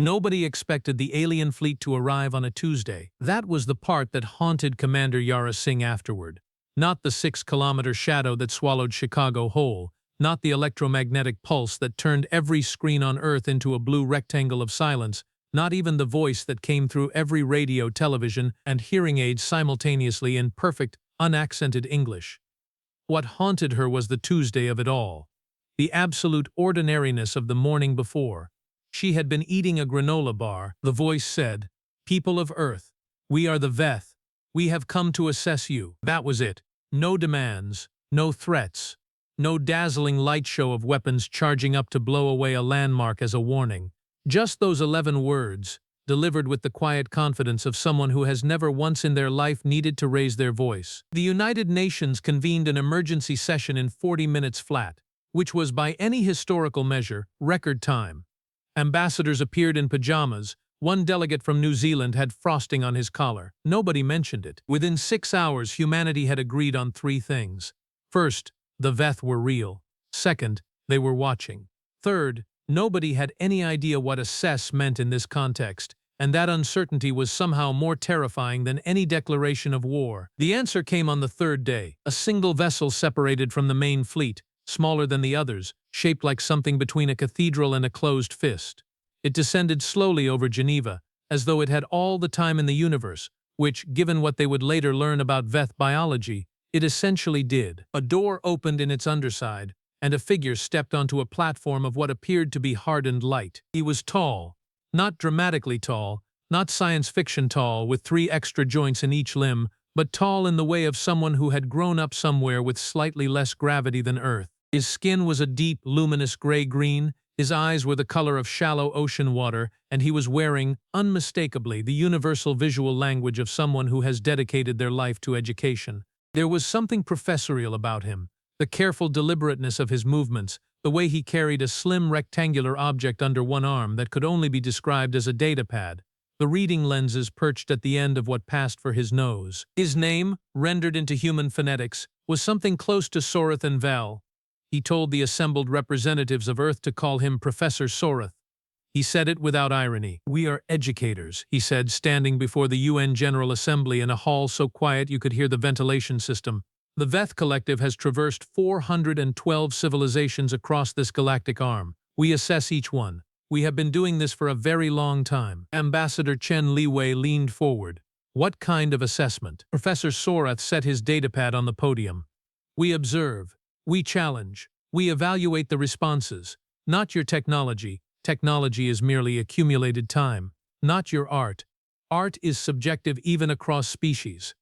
Nobody expected the alien fleet to arrive on a Tuesday. That was the part that haunted Commander Yara Singh afterward. Not the 6-kilometer shadow that swallowed Chicago whole, not the electromagnetic pulse that turned every screen on Earth into a blue rectangle of silence, not even the voice that came through every radio, television, and hearing aids simultaneously in perfect, unaccented English. What haunted her was the Tuesday of it all. The absolute ordinariness of the morning before. She had been eating a granola bar. The voice said, "People of Earth, we are the Veth. We have come to assess you." That was it. No demands, no threats, no dazzling light show of weapons charging up to blow away a landmark as a warning. Just those 11 words, delivered with the quiet confidence of someone who has never once in their life needed to raise their voice. The United Nations convened an emergency session in 40 minutes flat, which was by any historical measure, record time. Ambassadors appeared in pajamas. One delegate from New Zealand had frosting on his collar. Nobody mentioned it. Within 6 hours, humanity had agreed on 3 things. First, the Veth were real. Second, they were watching. Third, nobody had any idea what assess meant in this context, and that uncertainty was somehow more terrifying than any declaration of war. The answer came on the 3rd day. A single vessel separated from the main fleet, smaller than the others, shaped like something between a cathedral and a closed fist. It descended slowly over Geneva, as though it had all the time in the universe, which, given what they would later learn about Veth biology, it essentially did. A door opened in its underside, and a figure stepped onto a platform of what appeared to be hardened light. He was tall, not dramatically tall, not science fiction tall with 3 extra joints in each limb, but tall in the way of someone who had grown up somewhere with slightly less gravity than Earth. His skin was a deep, luminous gray-green, his eyes were the color of shallow ocean water, and he was wearing, unmistakably, the universal visual language of someone who has dedicated their life to education. There was something professorial about him, the careful deliberateness of his movements, the way he carried a slim rectangular object under one arm that could only be described as a datapad, the reading lenses perched at the end of what passed for his nose. His name, rendered into human phonetics, was something close to Sorath and Val. He told the assembled representatives of Earth to call him Professor Sorath. He said it without irony. "We are educators," he said, standing before the UN General Assembly in a hall so quiet you could hear the ventilation system. "The Veth Collective has traversed 412 civilizations across this galactic arm. We assess each one. We have been doing this for a very long time." Ambassador Chen Liwei leaned forward. "What kind of assessment?" Professor Sorath set his datapad on the podium. "We observe. We challenge. We evaluate the responses. Not your technology. Technology is merely accumulated time. Not your art. Art is subjective even across species.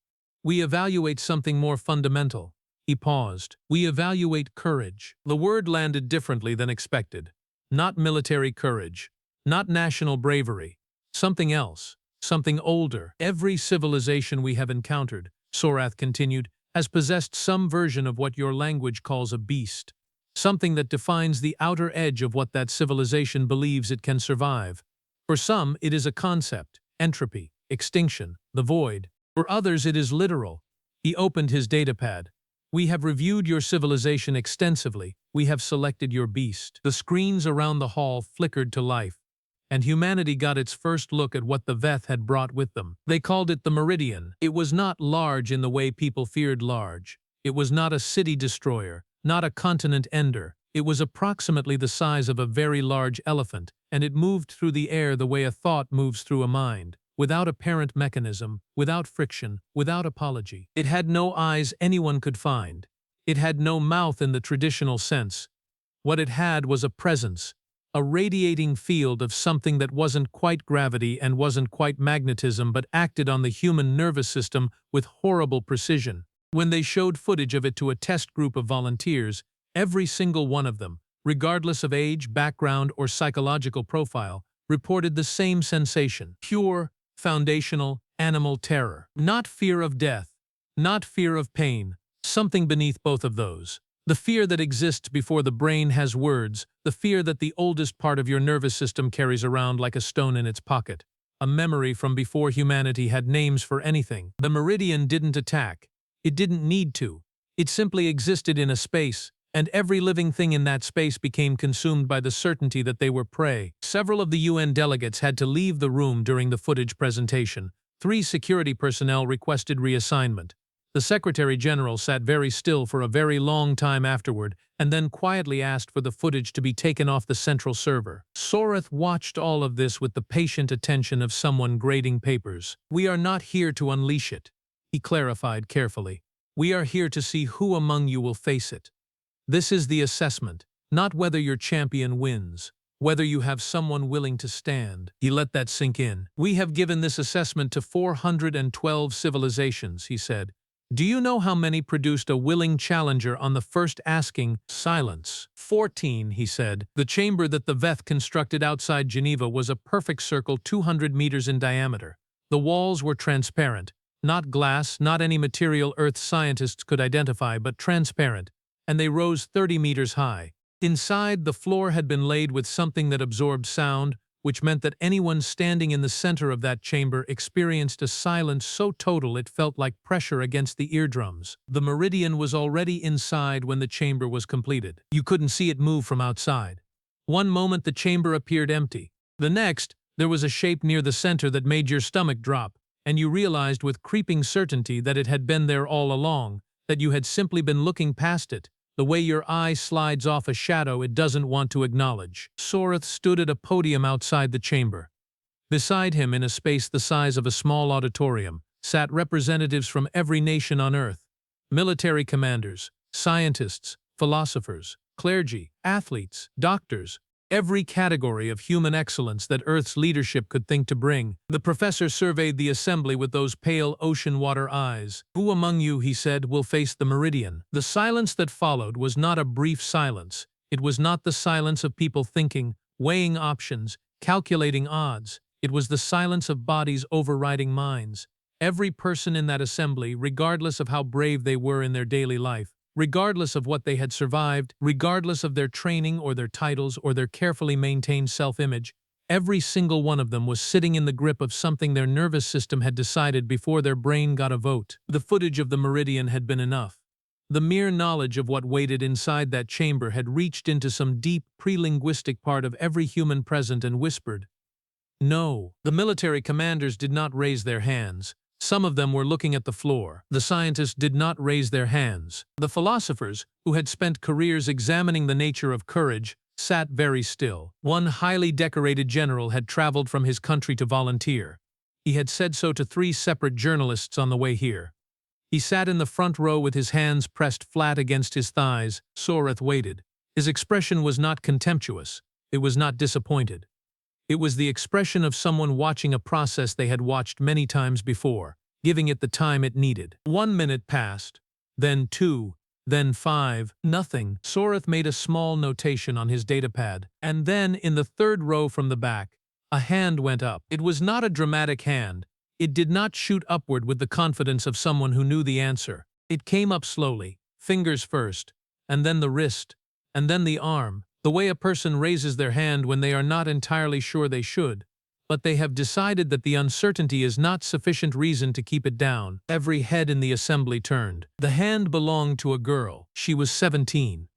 We evaluate something more fundamental." He paused. "We evaluate courage." The word landed differently than expected. Not military courage. Not national bravery. Something else. Something older. "Every civilization we have encountered," Sorath continued, "has possessed some version of what your language calls a beast. Something that defines the outer edge of what that civilization believes it can survive. For some, it is a concept, entropy, extinction, the void. For others, it is literal." He opened his datapad. "We have reviewed your civilization extensively. We have selected your beast." The screens around the hall flickered to life, and humanity got its first look at what the Veth had brought with them. They called it the Meridian. It was not large in the way people feared large. It was not a city destroyer, not a continent ender. It was approximately the size of a very large elephant, and it moved through the air the way a thought moves through a mind, without apparent mechanism, without friction, without apology. It had no eyes anyone could find. It had no mouth in the traditional sense. What it had was a presence, a radiating field of something that wasn't quite gravity and wasn't quite magnetism but acted on the human nervous system with horrible precision. When they showed footage of it to a test group of volunteers, every single one of them, regardless of age, background, or psychological profile, reported the same sensation: pure, foundational, animal terror. Not fear of death, not fear of pain, something beneath both of those. The fear that exists before the brain has words, the fear that the oldest part of your nervous system carries around like a stone in its pocket. A memory from before humanity had names for anything. The Meridian didn't attack. It didn't need to. It simply existed in a space, and every living thing in that space became consumed by the certainty that they were prey. Several of the UN delegates had to leave the room during the footage presentation. 3 security personnel requested reassignment. The Secretary General sat very still for a very long time afterward, and then quietly asked for the footage to be taken off the central server. Sorath watched all of this with the patient attention of someone grading papers. "We are not here to unleash it," he clarified carefully. "We are here to see who among you will face it. This is the assessment, not whether your champion wins, whether you have someone willing to stand." He let that sink in. "We have given this assessment to 412 civilizations," he said. "Do you know how many produced a willing challenger on the first asking?" Silence. 14, he said. The chamber that the Veth constructed outside Geneva was a perfect circle 200 meters in diameter. The walls were transparent. Not glass, not any material Earth scientists could identify, but transparent, and they rose 30 meters high. Inside, the floor had been laid with something that absorbed sound, which meant that anyone standing in the center of that chamber experienced a silence so total it felt like pressure against the eardrums. The Meridian was already inside when the chamber was completed. You couldn't see it move from outside. One moment the chamber appeared empty. The next, there was a shape near the center that made your stomach drop, and you realized with creeping certainty that it had been there all along, that you had simply been looking past it, the way your eye slides off a shadow it doesn't want to acknowledge. Sorath stood at a podium outside the chamber. Beside him, in a space the size of a small auditorium, sat representatives from every nation on Earth. Military commanders, scientists, philosophers, clergy, athletes, doctors, every category of human excellence that Earth's leadership could think to bring. The professor surveyed the assembly with those pale ocean water eyes. "Who among you," he said, "will face the Meridian?" The silence that followed was not a brief silence. It was not the silence of people thinking, weighing options, calculating odds. It was the silence of bodies overriding minds. Every person in that assembly, regardless of how brave they were in their daily life, regardless of what they had survived, regardless of their training or their titles or their carefully maintained self-image, every single one of them was sitting in the grip of something their nervous system had decided before their brain got a vote. The footage of the Meridian had been enough. The mere knowledge of what waited inside that chamber had reached into some deep, pre-linguistic part of every human present and whispered, "No." The military commanders did not raise their hands. Some of them were looking at the floor. The scientists did not raise their hands. The philosophers, who had spent careers examining the nature of courage, sat very still. One highly decorated general had traveled from his country to volunteer. He had said so to 3 separate journalists on the way here. He sat in the front row with his hands pressed flat against his thighs. Sorath waited. His expression was not contemptuous. It was not disappointed. It was the expression of someone watching a process they had watched many times before, giving it the time it needed. 1 minute passed, then 2, then 5, nothing. Sorath made a small notation on his datapad, and then, in the 3rd row from the back, a hand went up. It was not a dramatic hand. It did not shoot upward with the confidence of someone who knew the answer. It came up slowly, fingers first, and then the wrist, and then the arm. The way a person raises their hand when they are not entirely sure they should, but they have decided that the uncertainty is not sufficient reason to keep it down. Every head in the assembly turned. The hand belonged to a girl. She was 17.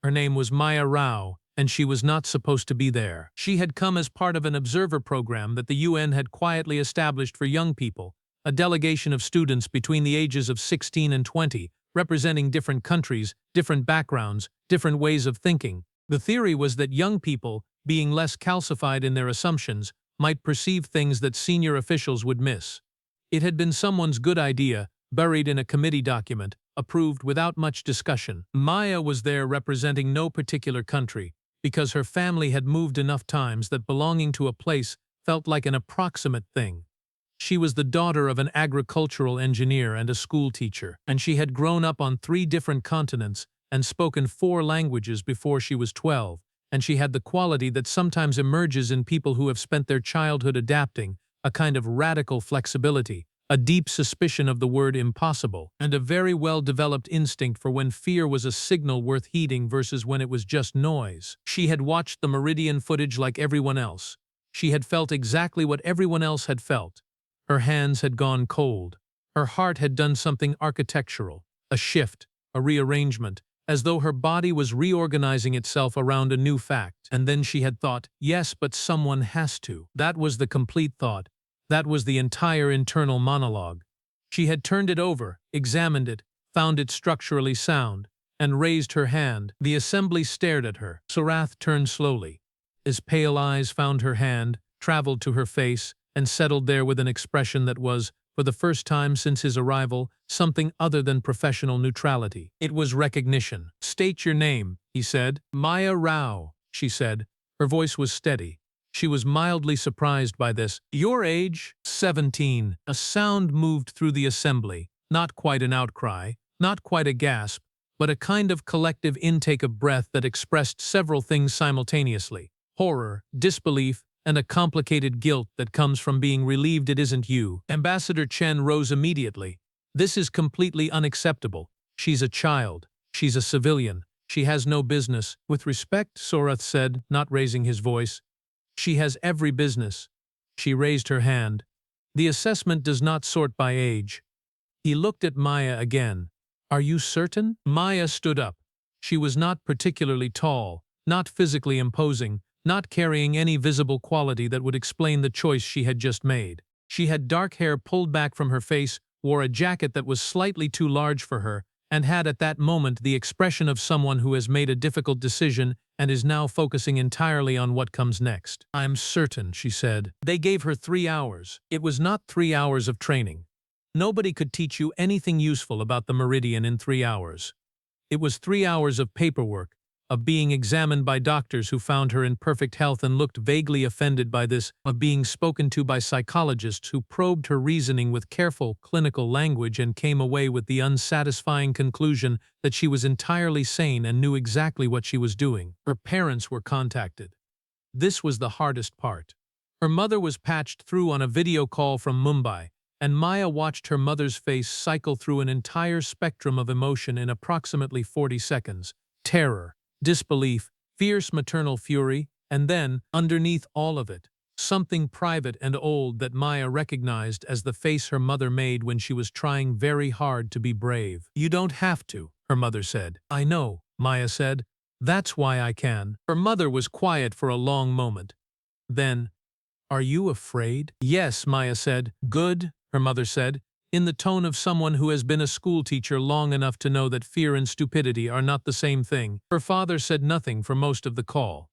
Her name was Maya Rao, and she was not supposed to be there. She had come as part of an observer program that the UN had quietly established for young people, a delegation of students between the ages of 16 and 20, representing different countries, different backgrounds, different ways of thinking. The theory was that young people, being less calcified in their assumptions, might perceive things that senior officials would miss. It had been someone's good idea, buried in a committee document, approved without much discussion. Maya was there representing no particular country, because her family had moved enough times that belonging to a place felt like an approximate thing. She was the daughter of an agricultural engineer and a school teacher, and she had grown up on 3 different continents and spoken 4 languages before she was 12, and she had the quality that sometimes emerges in people who have spent their childhood adapting, a kind of radical flexibility, a deep suspicion of the word impossible, and a very well-developed instinct for when fear was a signal worth heeding versus when it was just noise. She had watched the Meridian footage like everyone else. She had felt exactly what everyone else had felt. Her hands had gone cold. Her heart had done something architectural, a shift, a rearrangement, as though her body was reorganizing itself around a new fact. And then she had thought, yes, but someone has to. That was the complete thought. That was the entire internal monologue. She had turned it over, examined it, found it structurally sound, and raised her hand. The assembly stared at her. Sorath turned slowly. His pale eyes found her hand, traveled to her face, and settled there with an expression that was, for the first time since his arrival, something other than professional neutrality. It was recognition. "State your name," he said. "Maya Rao," she said. Her voice was steady. She was mildly surprised by this. "Your age?" 17. A sound moved through the assembly, not quite an outcry, not quite a gasp, but a kind of collective intake of breath that expressed several things simultaneously: horror, disbelief, and a complicated guilt that comes from being relieved it isn't you. Ambassador Chen rose immediately. "This is completely unacceptable. She's a child. She's a civilian. She has no business." "With respect," Sorath said, not raising his voice, "she has every business." She raised her hand. "The assessment does not sort by age." He looked at Maya again. "Are you certain?" Maya stood up. She was not particularly tall, not physically imposing, not carrying any visible quality that would explain the choice she had just made. She had dark hair pulled back from her face, wore a jacket that was slightly too large for her, and had at that moment the expression of someone who has made a difficult decision and is now focusing entirely on what comes next. "I'm certain," she said. They gave her 3 hours. It was not 3 hours of training. Nobody could teach you anything useful about the Meridian in 3 hours. It was 3 hours of paperwork, of being examined by doctors who found her in perfect health and looked vaguely offended by this, of being spoken to by psychologists who probed her reasoning with careful, clinical language and came away with the unsatisfying conclusion that she was entirely sane and knew exactly what she was doing. Her parents were contacted. This was the hardest part. Her mother was patched through on a video call from Mumbai, and Maya watched her mother's face cycle through an entire spectrum of emotion in approximately 40 seconds. Terror, disbelief, fierce maternal fury, and then, underneath all of it, something private and old that Maya recognized as the face her mother made when she was trying very hard to be brave. "You don't have to," her mother said. "I know," Maya said. "That's why I can." Her mother was quiet for a long moment. Then, "Are you afraid?" "Yes," Maya said. "Good," her mother said, in the tone of someone who has been a schoolteacher long enough to know that fear and stupidity are not the same thing. Her father said nothing for most of the call.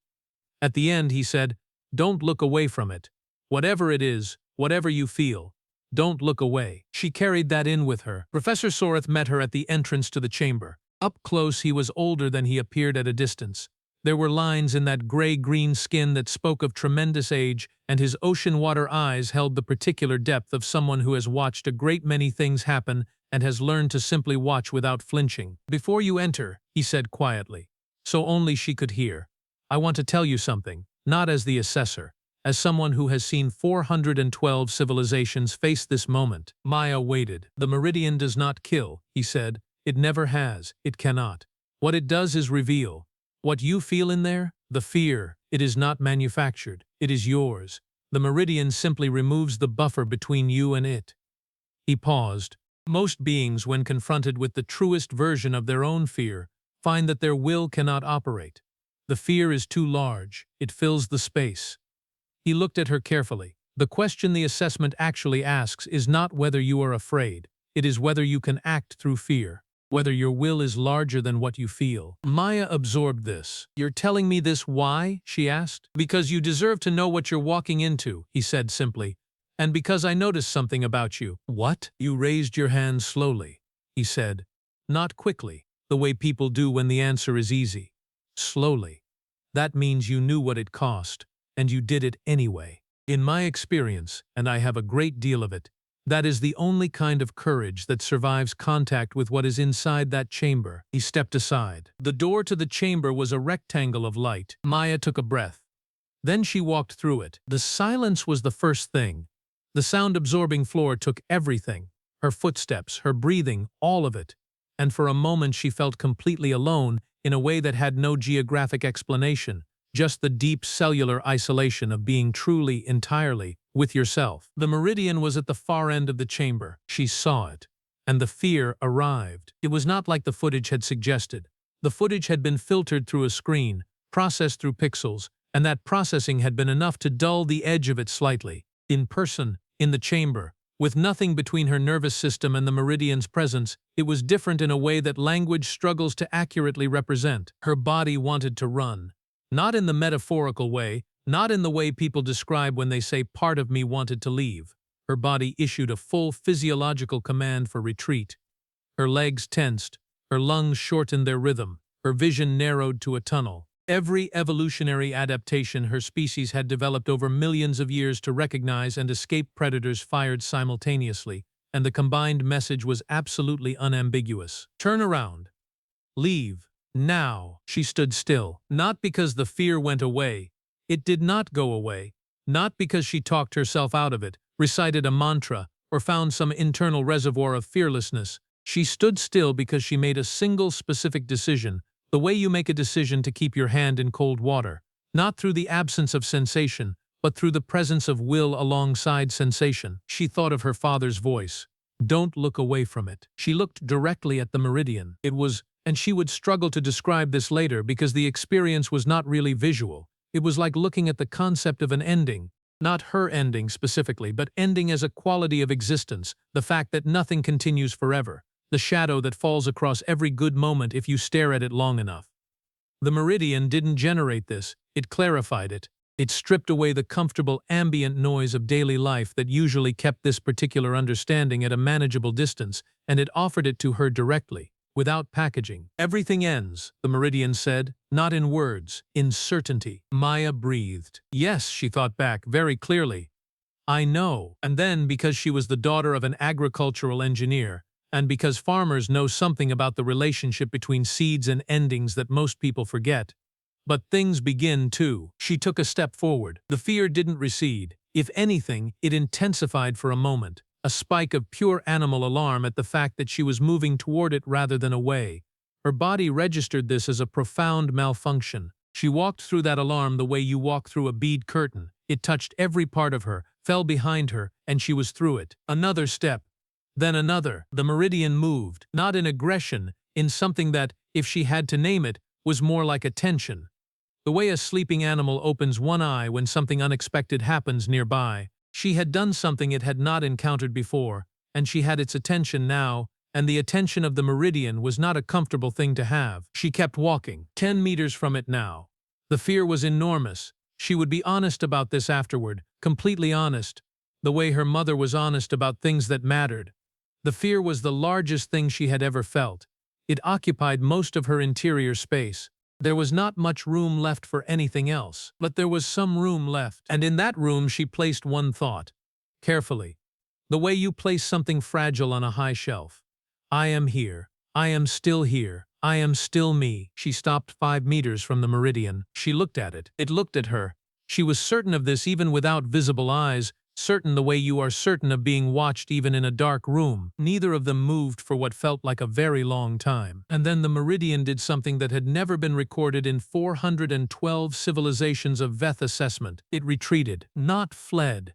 At the end he said, "Don't look away from it. Whatever it is, whatever you feel, don't look away." She carried that in with her. Professor Sorath met her at the entrance to the chamber. Up close he was older than he appeared at a distance. There were lines in that gray-green skin that spoke of tremendous age, and his ocean-water eyes held the particular depth of someone who has watched a great many things happen and has learned to simply watch without flinching. "Before you enter," he said quietly, so only she could hear, "I want to tell you something, not as the assessor, as someone who has seen 412 civilizations face this moment." Maya waited. "The Meridian does not kill," he said. "It never has. It cannot. What it does is reveal. What you feel in there, the fear, it is not manufactured. It is yours. The Meridian simply removes the buffer between you and it." He paused. Most beings, when confronted with the truest version of their own fear, find that their will cannot operate. The fear is too large. It fills the space. He looked at her carefully. "The question the assessment actually asks is not whether you are afraid. It is whether you can act through fear. Whether your will is larger than what you feel." Maya absorbed this. "You're telling me this why?" she asked. "Because you deserve to know what you're walking into," he said simply. "And because I noticed something about you." "What?" "You raised your hand slowly," he said. "Not quickly, the way people do when the answer is easy. Slowly. That means you knew what it cost, and you did it anyway. In my experience, and I have a great deal of it, that is the only kind of courage that survives contact with what is inside that chamber." He stepped aside. The door to the chamber was a rectangle of light. Maya took a breath. Then she walked through it. The silence was the first thing. The sound-absorbing floor took everything. Her footsteps, her breathing, all of it. And for a moment she felt completely alone in a way that had no geographic explanation, just the deep cellular isolation of being truly, entirely, with yourself. The Meridian was at the far end of the chamber. She saw it. And the fear arrived. It was not like the footage had suggested. The footage had been filtered through a screen, processed through pixels, and that processing had been enough to dull the edge of it slightly. In person, in the chamber, with nothing between her nervous system and the Meridian's presence, it was different in a way that language struggles to accurately represent. Her body wanted to run. Not in the metaphorical way, not in the way people describe when they say part of me wanted to leave. Her body issued a full physiological command for retreat. Her legs tensed, her lungs shortened their rhythm, her vision narrowed to a tunnel. Every evolutionary adaptation her species had developed over millions of years to recognize and escape predators fired simultaneously, and the combined message was absolutely unambiguous. Turn around. Leave. Now. She stood still, not because the fear went away. It did not go away. Not because she talked herself out of it, recited a mantra, or found some internal reservoir of fearlessness. She stood still because she made a single specific decision, the way you make a decision to keep your hand in cold water, not through the absence of sensation, but through the presence of will alongside sensation. She thought of her father's voice. Don't look away from it. She looked directly at the Meridian. It was, and she would struggle to describe this later because the experience was not really visual. It was like looking at the concept of an ending. Not her ending specifically, but ending as a quality of existence, the fact that nothing continues forever. The shadow that falls across every good moment if you stare at it long enough. The Meridian didn't generate this, it clarified it. It stripped away the comfortable ambient noise of daily life that usually kept this particular understanding at a manageable distance, and it offered it to her directly, without packaging. Everything ends, the Meridian said, not in words, in certainty. Maya breathed. Yes, she thought back very clearly. I know. And then, because she was the daughter of an agricultural engineer, and because farmers know something about the relationship between seeds and endings that most people forget. But things begin too. She took a step forward. The fear didn't recede. If anything, it intensified for a moment, a spike of pure animal alarm at the fact that she was moving toward it rather than away. Her body registered this as a profound malfunction. She walked through that alarm the way you walk through a bead curtain. It touched every part of her, fell behind her, and she was through it. Another step. Then another. The Meridian moved, not in aggression, in something that, if she had to name it, was more like attention. The way a sleeping animal opens one eye when something unexpected happens nearby. She had done something it had not encountered before, and she had its attention now, and the attention of the Meridian was not a comfortable thing to have. She kept walking, 10 meters from it now. The fear was enormous. She would be honest about this afterward, completely honest, the way her mother was honest about things that mattered. The fear was the largest thing she had ever felt. It occupied most of her interior space. There was not much room left for anything else, but there was some room left, and in that room she placed one thought. Carefully. The way you place something fragile on a high shelf. I am here. I am still here. I am still me. She stopped 5 meters from the Meridian. She looked at it. It looked at her. She was certain of this even without visible eyes, certain the way you are certain of being watched even in a dark room. Neither of them moved for what felt like a very long time. And then the Meridian did something that had never been recorded in 412 civilizations of Veth assessment. It retreated, not fled,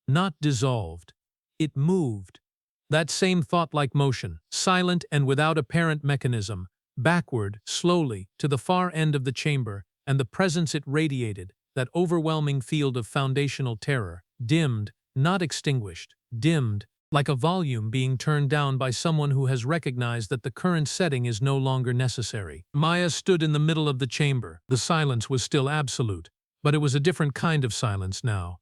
not dissolved. It moved. That same thought-like motion, silent and without apparent mechanism, backward, slowly, to the far end of the chamber, and the presence it radiated, that overwhelming field of foundational terror, dimmed, not extinguished, dimmed, like a volume being turned down by someone who has recognized that the current setting is no longer necessary. Maya stood in the middle of the chamber. The silence was still absolute, but it was a different kind of silence now.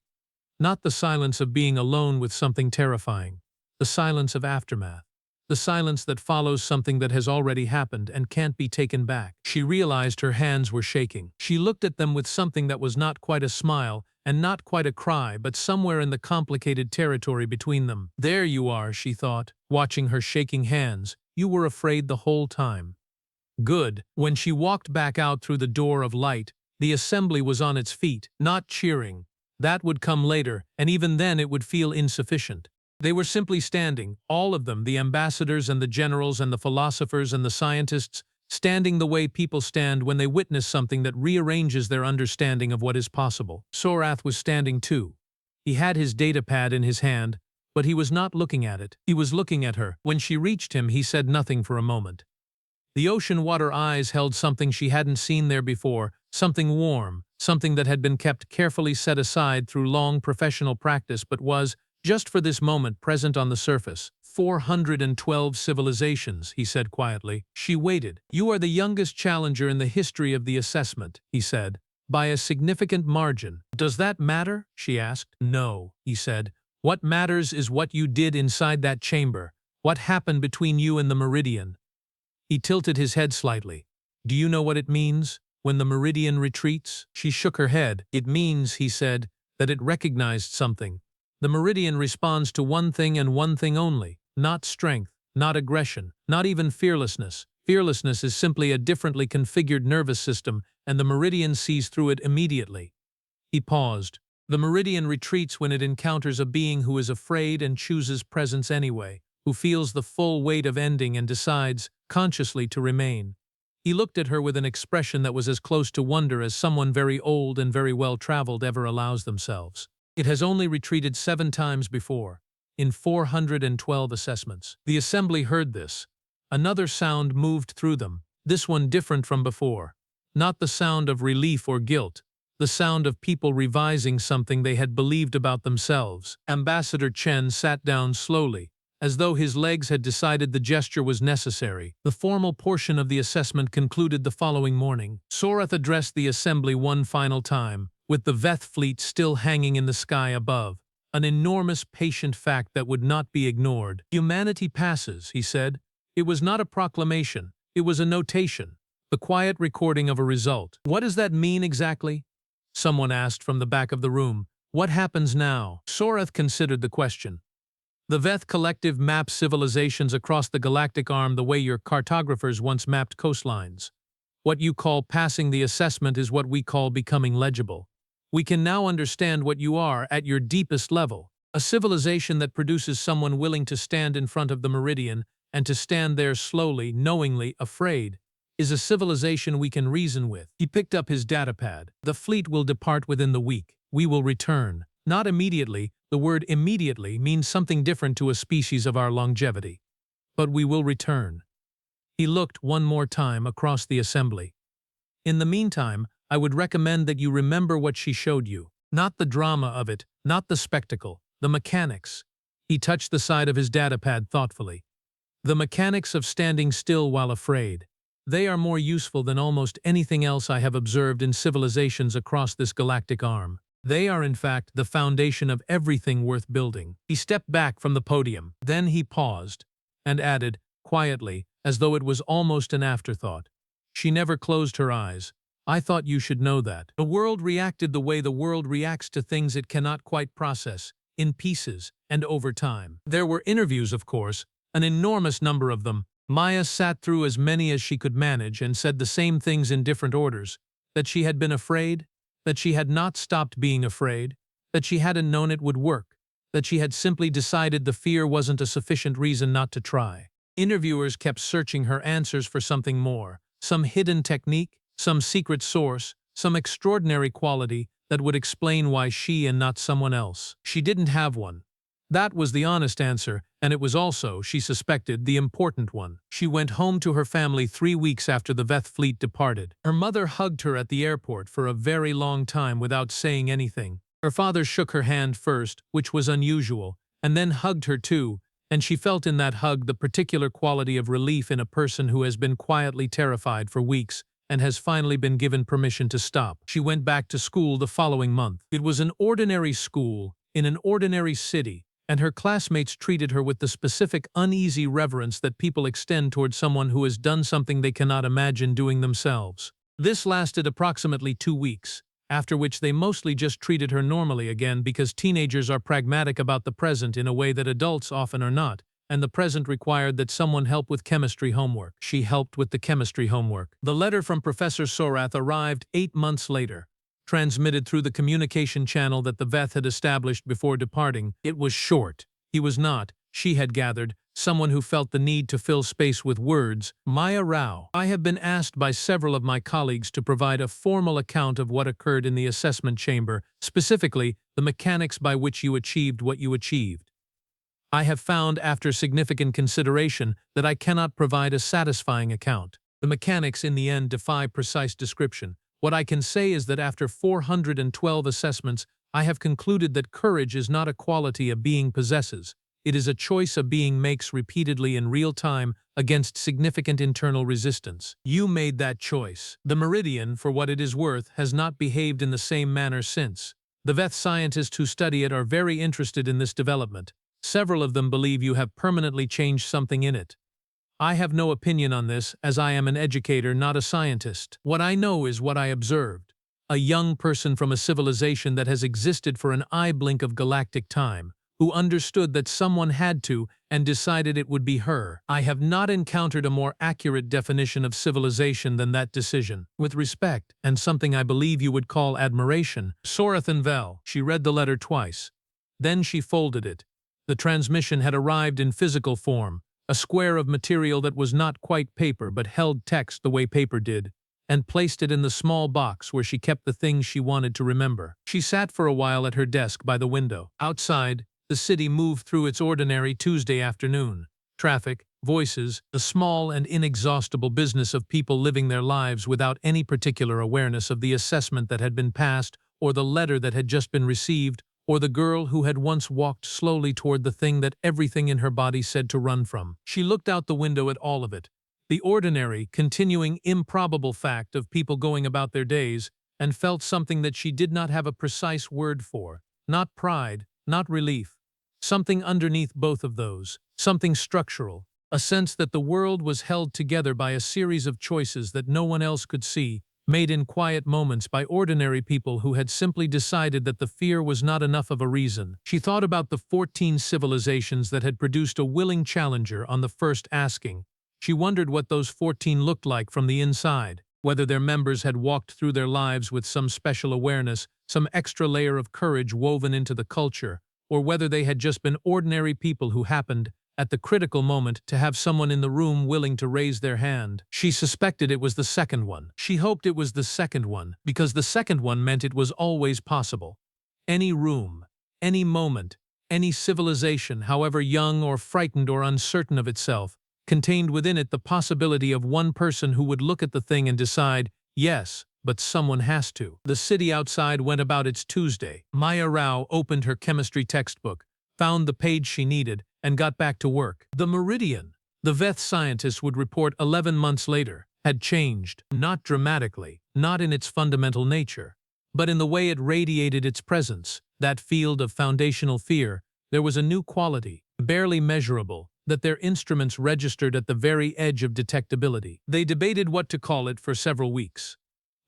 Not the silence of being alone with something terrifying, the silence of aftermath. The silence that follows something that has already happened and can't be taken back. She realized her hands were shaking. She looked at them with something that was not quite a smile and not quite a cry, but somewhere in the complicated territory between them. There you are, she thought, watching her shaking hands. You were afraid the whole time. Good. When she walked back out through the door of light, the assembly was on its feet, not cheering. That would come later, and even then it would feel insufficient. They were simply standing, all of them, the ambassadors and the generals and the philosophers and the scientists, standing the way people stand when they witness something that rearranges their understanding of what is possible. Sorath was standing too. He had his datapad in his hand, but he was not looking at it. He was looking at her. When she reached him, he said nothing for a moment. The ocean water eyes held something she hadn't seen there before, something warm, something that had been kept carefully set aside through long professional practice but was, just for this moment, present on the surface. 412 civilizations, he said quietly. She waited. You are the youngest challenger in the history of the assessment, he said, by a significant margin. Does that matter? She asked. No, he said. What matters is what you did inside that chamber, what happened between you and the Meridian. He tilted his head slightly. Do you know what it means, when the Meridian retreats? She shook her head. It means, he said, that it recognized something. The Meridian responds to one thing and one thing only, not strength, not aggression, not even fearlessness. Fearlessness is simply a differently configured nervous system, and the Meridian sees through it immediately. He paused. The Meridian retreats when it encounters a being who is afraid and chooses presence anyway, who feels the full weight of ending and decides, consciously, to remain. He looked at her with an expression that was as close to wonder as someone very old and very well-traveled ever allows themselves. It has only retreated 7 times before, in 412 assessments. The assembly heard this. Another sound moved through them, this one different from before. Not the sound of relief or guilt, the sound of people revising something they had believed about themselves. Ambassador Chen sat down slowly, as though his legs had decided the gesture was necessary. The formal portion of the assessment concluded the following morning. Sorath addressed the assembly one final time, with the Veth fleet still hanging in the sky above, an enormous patient fact that would not be ignored. Humanity passes, he said. It was not a proclamation, it was a notation, the quiet recording of a result. What does that mean exactly? Someone asked from the back of the room. What happens now? Sorath considered the question. The Veth Collective maps civilizations across the galactic arm the way your cartographers once mapped coastlines. What you call passing the assessment is what we call becoming legible. We can now understand what you are at your deepest level. A civilization that produces someone willing to stand in front of the Meridian and to stand there slowly, knowingly, afraid, is a civilization we can reason with. He picked up his datapad. The fleet will depart within the week. We will return. Not immediately. The word immediately means something different to a species of our longevity. But we will return. He looked one more time across the assembly. In the meantime, I would recommend that you remember what she showed you. Not the drama of it, not the spectacle, the mechanics. He touched the side of his datapad thoughtfully. The mechanics of standing still while afraid. They are more useful than almost anything else I have observed in civilizations across this galactic arm. They are, in fact, the foundation of everything worth building. He stepped back from the podium. Then he paused and added, quietly, as though it was almost an afterthought. She never closed her eyes. I thought you should know that. The world reacted the way the world reacts to things it cannot quite process, in pieces and over time. There were interviews, of course, an enormous number of them. Maya sat through as many as she could manage and said the same things in different orders. That she had been afraid, that she had not stopped being afraid, that she hadn't known it would work, that she had simply decided the fear wasn't a sufficient reason not to try. Interviewers kept searching her answers for something more, some hidden technique, some secret source, some extraordinary quality that would explain why she and not someone else. She didn't have one. That was the honest answer, and it was also, she suspected, the important one. She went home to her family 3 weeks after the Veth fleet departed. Her mother hugged her at the airport for a very long time without saying anything. Her father shook her hand first, which was unusual, and then hugged her too, and she felt in that hug the particular quality of relief in a person who has been quietly terrified for weeks and has finally been given permission to stop. She went back to school the following month. It was an ordinary school, in an ordinary city, and her classmates treated her with the specific uneasy reverence that people extend toward someone who has done something they cannot imagine doing themselves. This lasted approximately 2 weeks, after which they mostly just treated her normally again because teenagers are pragmatic about the present in a way that adults often are not, and the present required that someone help with chemistry homework. She helped with the chemistry homework. The letter from Professor Sorath arrived 8 months later, transmitted through the communication channel that the Veth had established before departing. It was short. He was not, she had gathered, someone who felt the need to fill space with words. Maya Rao. I have been asked by several of my colleagues to provide a formal account of what occurred in the assessment chamber, specifically the mechanics by which you achieved what you achieved. I have found, after significant consideration, that I cannot provide a satisfying account. The mechanics in the end defy precise description. What I can say is that after 412 assessments, I have concluded that courage is not a quality a being possesses. It is a choice a being makes repeatedly in real time against significant internal resistance. You made that choice. The Meridian, for what it is worth, has not behaved in the same manner since. The Veth scientists who study it are very interested in this development. Several of them believe you have permanently changed something in it. I have no opinion on this, as I am an educator, not a scientist. What I know is what I observed. A young person from a civilization that has existed for an eye blink of galactic time, who understood that someone had to and decided it would be her. I have not encountered a more accurate definition of civilization than that decision. With respect, and something I believe you would call admiration, Sorath and Vel. She read the letter twice. Then she folded it. The transmission had arrived in physical form, a square of material that was not quite paper but held text the way paper did, and placed it in the small box where she kept the things she wanted to remember. She sat for a while at her desk by the window. Outside, the city moved through its ordinary Tuesday afternoon. Traffic, voices, the small and inexhaustible business of people living their lives without any particular awareness of the assessment that had been passed, or the letter that had just been received, or the girl who had once walked slowly toward the thing that everything in her body said to run from. She looked out the window at all of it. The ordinary, continuing, improbable fact of people going about their days, and felt something that she did not have a precise word for. Not pride, not relief. Something underneath both of those. Something structural. A sense that the world was held together by a series of choices that no one else could see, made in quiet moments by ordinary people who had simply decided that the fear was not enough of a reason. She thought about the 14 civilizations that had produced a willing challenger on the first asking. She wondered what those 14 looked like from the inside, whether their members had walked through their lives with some special awareness, some extra layer of courage woven into the culture, or whether they had just been ordinary people who happened, at the critical moment, to have someone in the room willing to raise their hand. She suspected it was the second one. She hoped it was the second one, because the second one meant it was always possible. Any room, any moment, any civilization, however young or frightened or uncertain of itself, contained within it the possibility of one person who would look at the thing and decide, yes, but someone has to. The city outside went about its Tuesday. Maya Rao opened her chemistry textbook, found the page she needed, and got back to work. The Meridian, the Veth scientists would report 11 months later, had changed, not dramatically, not in its fundamental nature, but in the way it radiated its presence, that field of foundational fear. There was a new quality, barely measurable, that their instruments registered at the very edge of detectability. They debated what to call it for several weeks.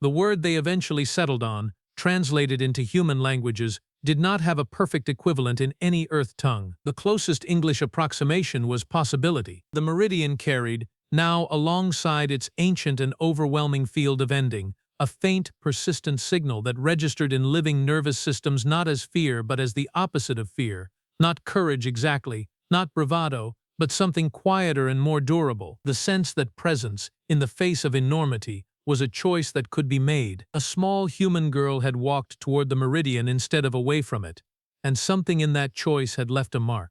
The word they eventually settled on, translated into human languages, did not have a perfect equivalent in any Earth tongue. The closest English approximation was possibility. The Meridian carried, now alongside its ancient and overwhelming field of ending, a faint, persistent signal that registered in living nervous systems not as fear but as the opposite of fear, not courage exactly, not bravado, but something quieter and more durable, the sense that presence, in the face of enormity, was a choice that could be made. A small human girl had walked toward the Meridian instead of away from it, and something in that choice had left a mark.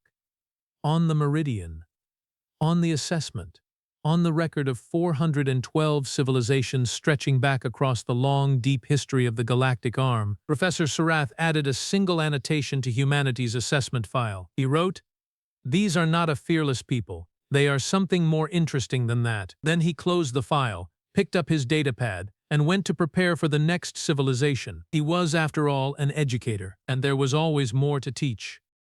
On the Meridian, on the assessment, on the record of 412 civilizations stretching back across the long, deep history of the galactic arm, Professor Sorath added a single annotation to humanity's assessment file. He wrote, "These are not a fearless people. They are something more interesting than that." Then he closed the file, picked up his datapad, and went to prepare for the next civilization. He was, after all, an educator, and there was always more to teach.